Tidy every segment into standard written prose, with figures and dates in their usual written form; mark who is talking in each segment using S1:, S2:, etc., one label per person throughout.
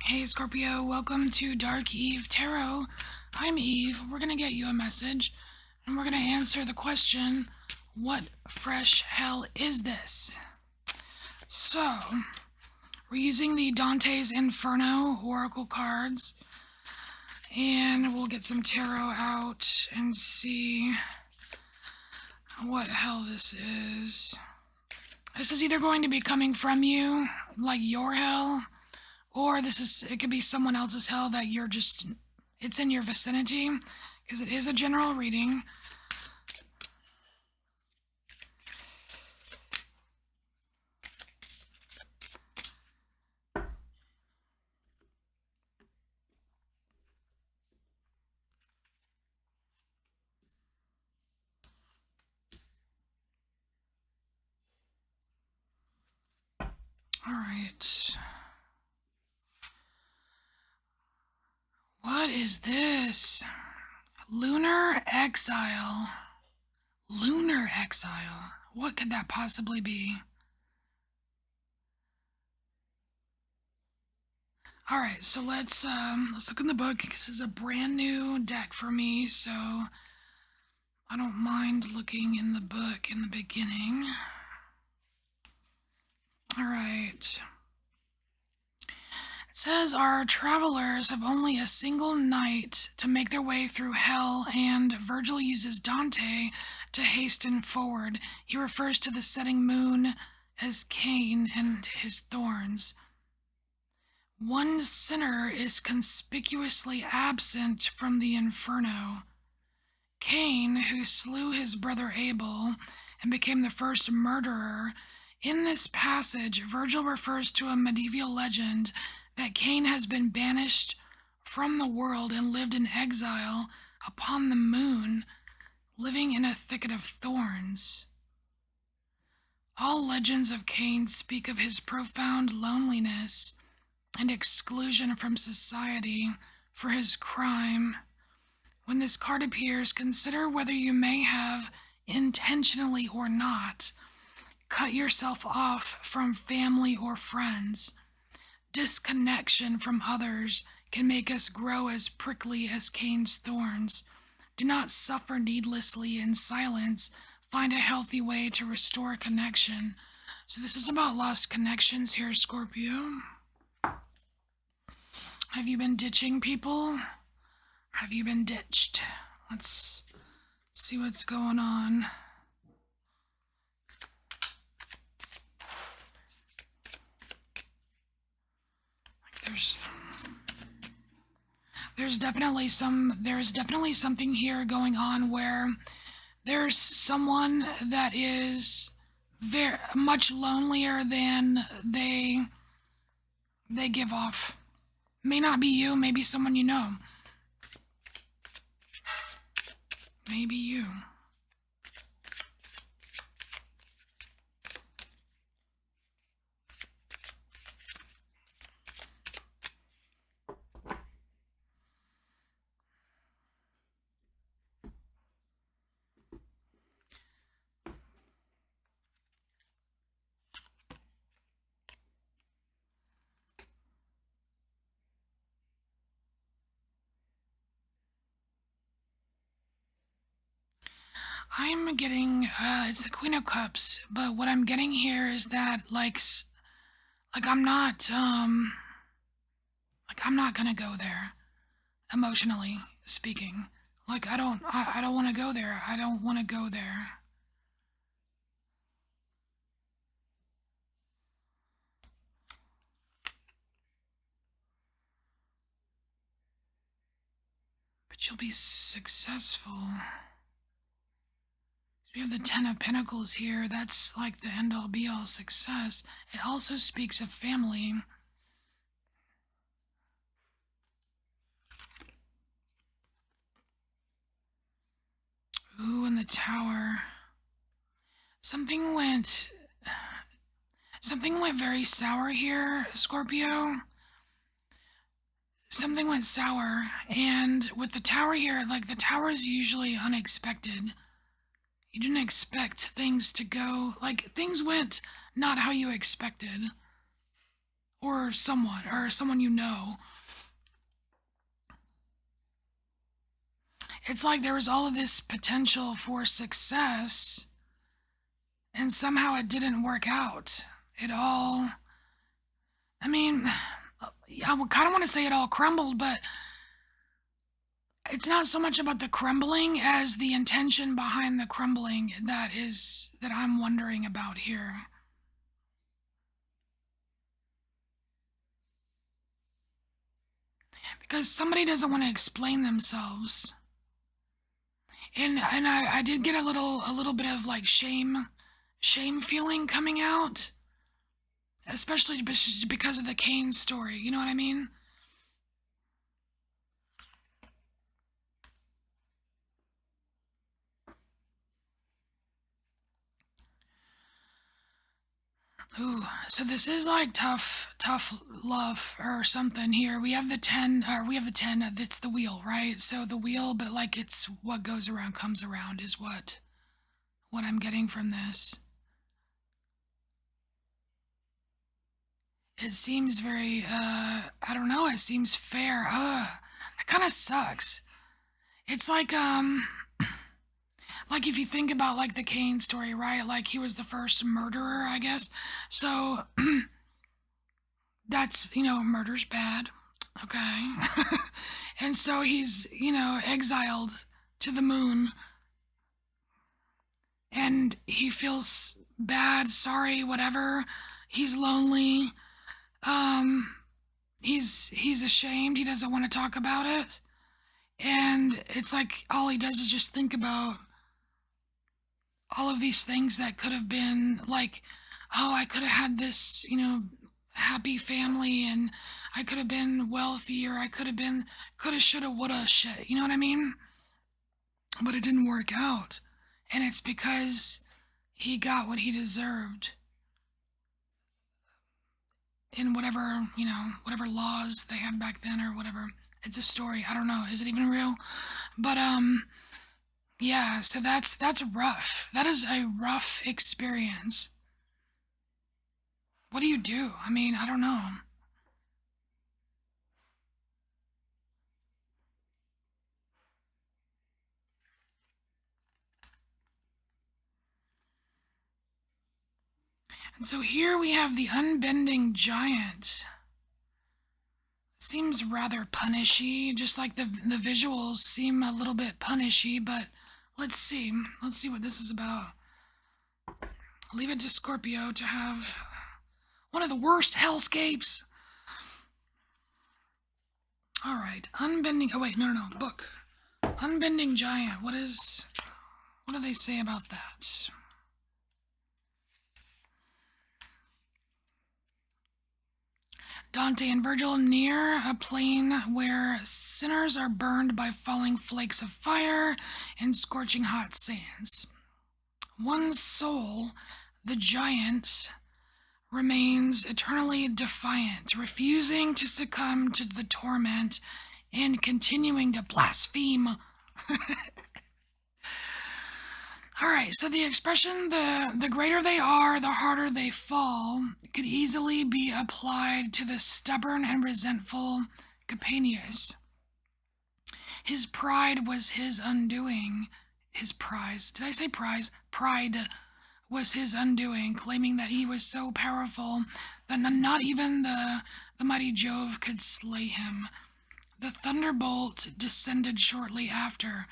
S1: Hey Scorpio, welcome to Dark Eve Tarot. I'm Eve. We're going to get you a message and we're going to answer the question, what fresh hell is this? So, we're using the Dante's Inferno Oracle cards and we'll get some tarot out and see what hell this is. This is either going to be coming from you, like your hell, or it could be someone else's hell that it's in your vicinity, because it is a general reading. All right. What is this? Lunar exile. Lunar exile. What could that possibly be? All right, so let's look in the book. This is a brand new deck for me, so I don't mind looking in the book in the beginning. All right. It says our travelers have only a single night to make their way through hell, and Virgil uses Dante to hasten forward. He refers to the setting moon as Cain and his thorns. One sinner is conspicuously absent from the inferno. Cain, who slew his brother Abel and became the first murderer. In this passage, Virgil refers to a medieval legend that Cain has been banished from the world and lived in exile upon the moon, living in a thicket of thorns. All legends of Cain speak of his profound loneliness and exclusion from society for his crime. When this card appears, consider whether you may have, intentionally or not, cut yourself off from family or friends. Disconnection from others can make us grow as prickly as Cain's thorns. Do not suffer needlessly in silence. Find a healthy way to restore connection. So this is about lost connections here, Scorpio. Have you been ditching people? Have you been ditched? Let's see what's going on. There's definitely something here going on where there's someone that is very much lonelier than they give off. May not be you, maybe someone you know. Maybe you. I'm getting, it's the Queen of Cups, but what I'm getting here is that, I'm not, I'm not gonna go there, emotionally speaking. I don't want to go there. I don't want to go there. But you'll be successful. We have the Ten of Pentacles here. That's like the end-all be-all success. It also speaks of family. Ooh, and the Tower. Something went very sour here, Scorpio. Something went sour, and with the Tower here, the Tower is usually unexpected. You didn't expect things to go, things went not how you expected. or someone you know. It's like there was all of this potential for success, and somehow it didn't work out. It all, I mean, I kind of want to say it all crumbled, but it's not so much about the crumbling as the intention behind the crumbling that I'm wondering about here. Because somebody doesn't want to explain themselves. And I did get a little bit of like shame feeling coming out, especially because of the Kane story. You know what I mean? Ooh, so this is like tough love or something here. We have the 10, or we have the 10, it's the wheel, right? So the wheel, but like it's what goes around comes around is what I'm getting from this. It seems very, I don't know, it seems fair. That kind of sucks. It's like if you think about like the Kane story, right? Like he was the first murderer, I guess. So that's, murder's bad. Okay. And so he's, exiled to the moon and he feels bad, sorry, whatever. He's lonely. Um, he's ashamed. He doesn't want to talk about it. And it's like all he does is just think about all of these things that could have been like, oh, I could have had this, happy family and I could have been wealthy or I could have been, coulda, shoulda, woulda, shit. You know what I mean? But it didn't work out. And it's because he got what he deserved in whatever laws they had back then or whatever. It's a story. I don't know. Is it even real? But yeah, so that's rough. That is a rough experience. What do you do? I mean, I don't know. And so here we have the unbending giant. Seems rather punishy, just like the visuals seem a little bit punishy, but let's see. Let's see what this is about. I'll leave it to Scorpio to have one of the worst hellscapes. All right, unbending. Oh wait, no, book. Unbending giant. What do they say about that? Dante and Virgil near a plain where sinners are burned by falling flakes of fire and scorching hot sands. One soul, the giant, remains eternally defiant, refusing to succumb to the torment and continuing to blaspheme. All right, so the expression the greater they are, the harder they fall could easily be applied to the stubborn and resentful Capanius. His pride was his undoing. His prize. Did I say prize? Pride was his undoing, claiming that he was so powerful that not even the mighty Jove could slay him. The thunderbolt descended shortly after.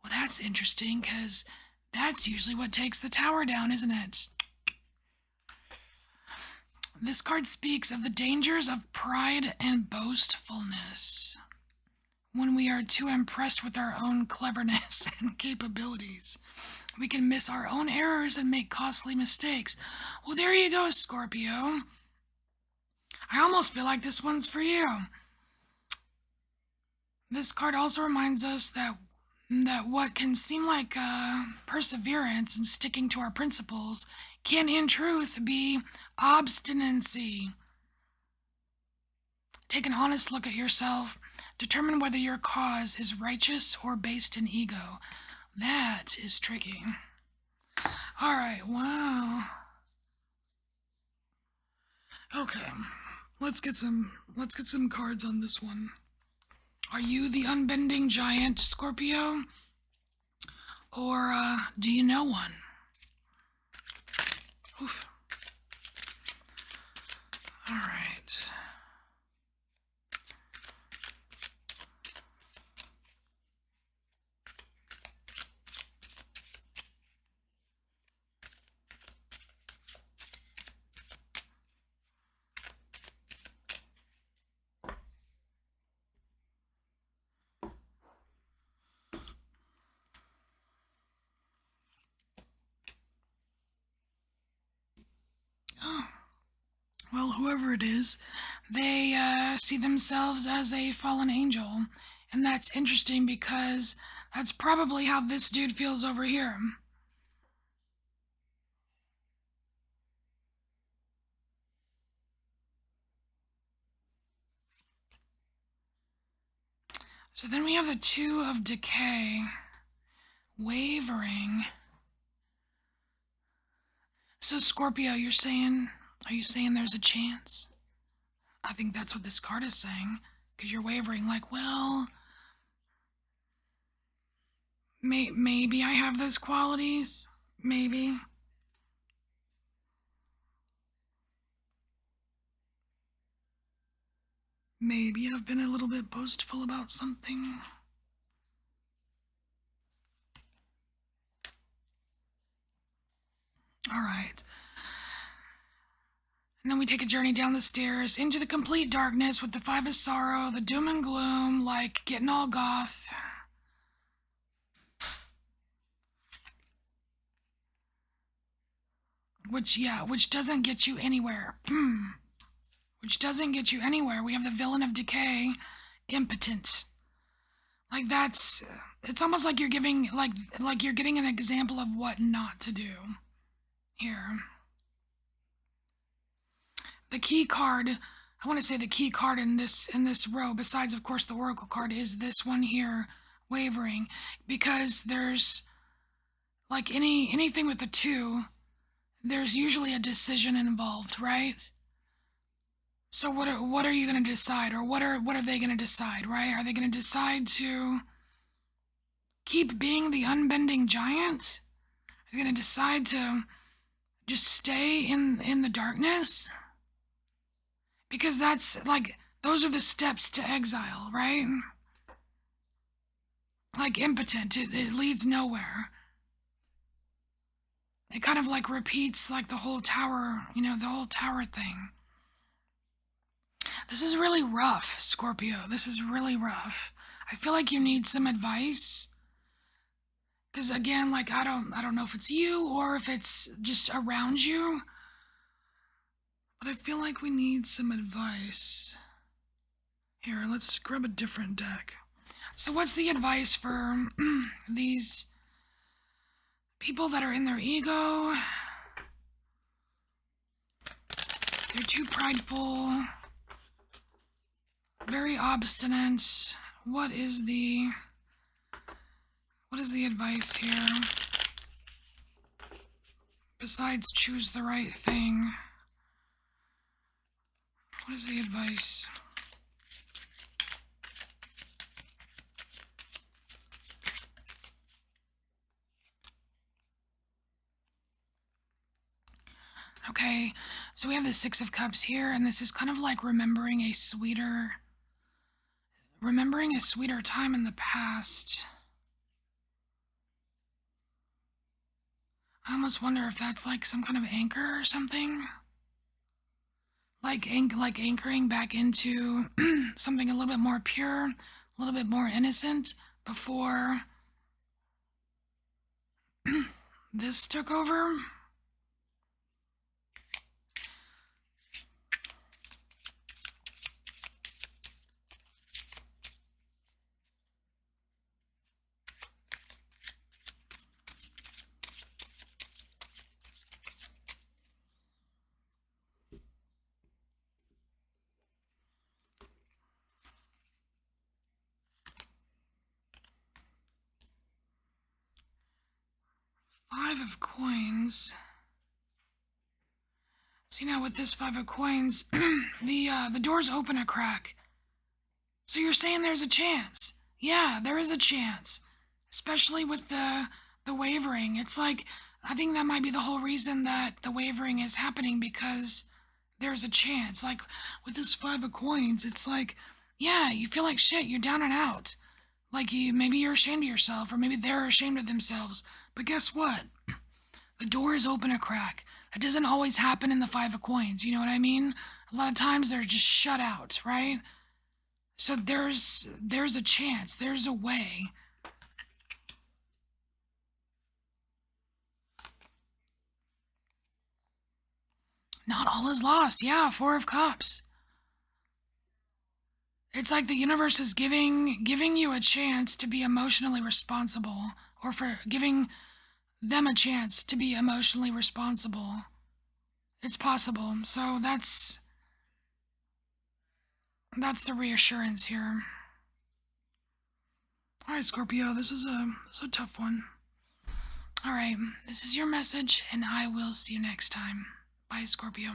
S1: Well, that's interesting, because that's usually what takes the tower down, isn't it? This card speaks of the dangers of pride and boastfulness when we are too impressed with our own cleverness and capabilities. We can miss our own errors and make costly mistakes. Well, there you go, Scorpio. I almost feel like this one's for you. This card also reminds us that what can seem like perseverance and sticking to our principles can in truth be obstinacy. Take an honest look at yourself. Determine whether your cause is righteous or based in ego. That is tricky. All right, wow. Okay. Let's get some cards on this one. Are you the unbending giant, Scorpio? Or do you know one? Oof. All right. Oh. Well, whoever it is, they see themselves as a fallen angel. And that's interesting because that's probably how this dude feels over here. So then we have the Two of Decay. Wavering. So Scorpio, are you saying there's a chance? I think that's what this card is saying. Because you're wavering, like, well, maybe I have those qualities. Maybe. Maybe I've been a little bit boastful about something. All right. And then we take a journey down the stairs into the complete darkness with the Five of Sorrow, the doom and gloom, like getting all goth. Which doesn't get you anywhere. Which doesn't get you anywhere. We have the Villain of Decay, impotent. Like it's almost like you're giving, like you're getting an example of what not to do here. The key card, I want to say the key card in this row, besides of course the Oracle card, is this one here, wavering, because there's like anything with a two, there's usually a decision involved, right? So what are you going to decide, or what are they going to decide, right? Are they going to decide to keep being the unbending giant? Are they going to decide to just stay in the darkness? Because that's like, those are the steps to exile, right? Like impotent, it leads nowhere. It kind of like repeats like the whole tower, the whole tower thing. This is really rough, Scorpio. This is really rough. I feel like you need some advice. Because again, like I don't know if it's you or if it's just around you. But I feel like we need some advice. Here, let's grab a different deck. So what's the advice for these people that are in their ego? They're too prideful, very obstinate. What is the advice here? Besides choose the right thing, what is the advice? Okay, so we have the Six of Cups here, and this is kind of like remembering a sweeter time in the past. I almost wonder if that's like some kind of anchor or something. Like anchoring back into something a little bit more pure, a little bit more innocent before this took over. Five of Coins. See, now with this Five of Coins, the doors open a crack. So you're saying there's a chance? Yeah, there is a chance, especially with the wavering. It's like I think that might be the whole reason that the wavering is happening, because there's a chance. Like with this Five of Coins, it's like, yeah, you feel like shit. You're down and out. Like maybe you're ashamed of yourself, or maybe they're ashamed of themselves. But guess what? The doors open a crack. That doesn't always happen in the Five of Coins. You know what I mean? A lot of times they're just shut out, right? So there's a chance. There's a way. Not all is lost. Yeah, Four of Cups. It's like the universe is giving you a chance to be emotionally responsible, or for giving them a chance to be emotionally responsible. It's possible. So that's the reassurance here. All right, Scorpio, this is a tough one. All right, this is your message, and I will see you next time. Bye, Scorpio.